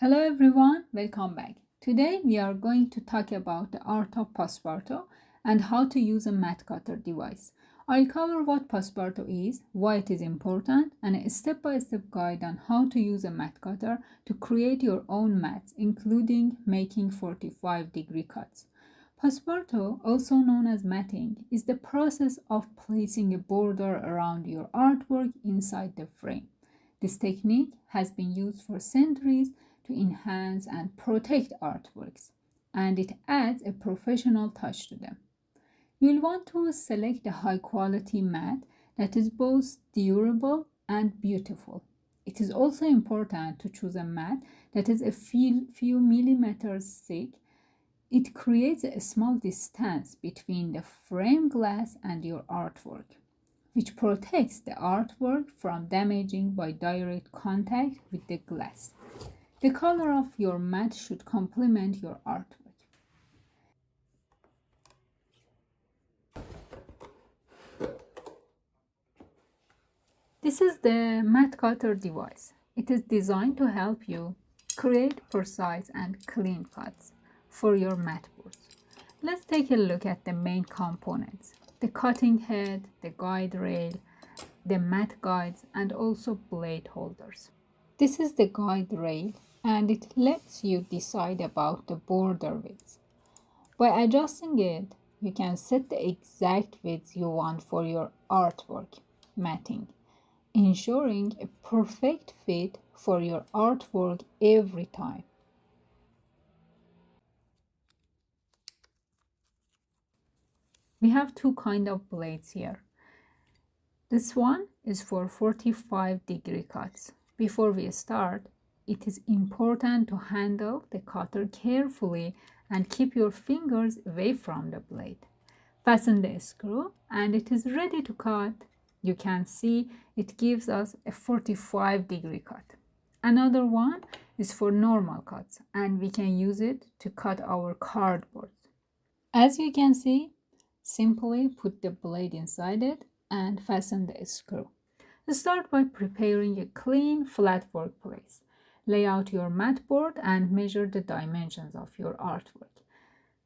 Hello everyone, welcome back. Today we are going to talk about the art of Passepartout and how to use a mat cutter device. I'll cover what Passepartout is, why it is important, and a step-by-step guide on how to use a mat cutter to create your own mats, including making 45-degree cuts. Passepartout, also known as matting, is the process of placing a border around your artwork inside the frame. This technique has been used for centuries to enhance and protect artworks, and it adds a professional touch to them. You'll want to select a high-quality mat that is both durable and beautiful. It is also important to choose a mat that is a few millimeters thick. It creates a small distance between the frame glass and your artwork, which protects the artwork from damaging by direct contact with the glass. The color of your mat should complement your artwork. This is the mat cutter device. It is designed to help you create precise and clean cuts for your mat boards. Let's take a look at the main components: the cutting head, the guide rail, the mat guides, and also blade holders. This is the guide rail, and it lets you decide about the border width. By adjusting it, you can set the exact width you want for your artwork matting, ensuring a perfect fit for your artwork every time. We have two kinds of blades here. This one is for 45-degree cuts. Before we start, it is important to handle the cutter carefully and keep your fingers away from the blade. Fasten the screw and it is ready to cut. You can see it gives us a 45-degree cut. Another one is for normal cuts, and we can use it to cut our cardboard. As you can see, simply put the blade inside it and fasten the screw. Start by preparing a clean, flat workplace. Lay out your mat board and measure the dimensions of your artwork.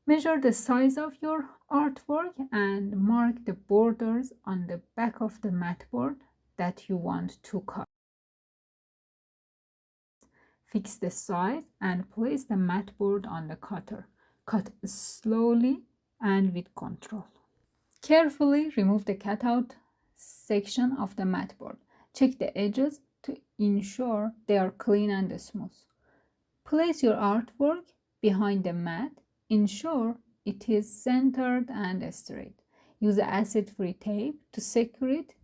Measure the size of your artwork and mark the borders on the back of the mat board that you want to cut. Fix the size and place the mat board on the cutter. Cut slowly and with control. Carefully remove the cutout section of the mat board. Check the edges to ensure they are clean and smooth. Place your artwork behind the mat. Ensure it is centered and straight. Use acid-free tape to secure it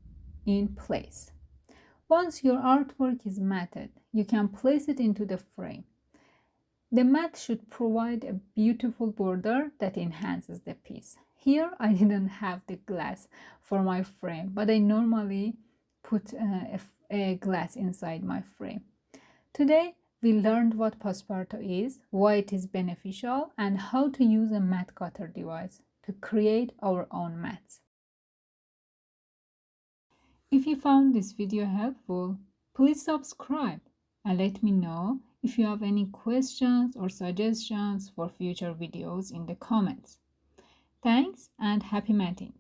in place. Once your artwork is matted, you can place it into the frame. The mat should provide a beautiful border that enhances the piece. Here I didn't have the glass for my frame, but I normally put a glass inside my frame. Today we learned what Passepartout is, why it is beneficial, and how to use a mat cutter device to create our own mats. If you found this video helpful, please subscribe and let me know if you have any questions or suggestions for future videos in the comments. Thanks and happy matting!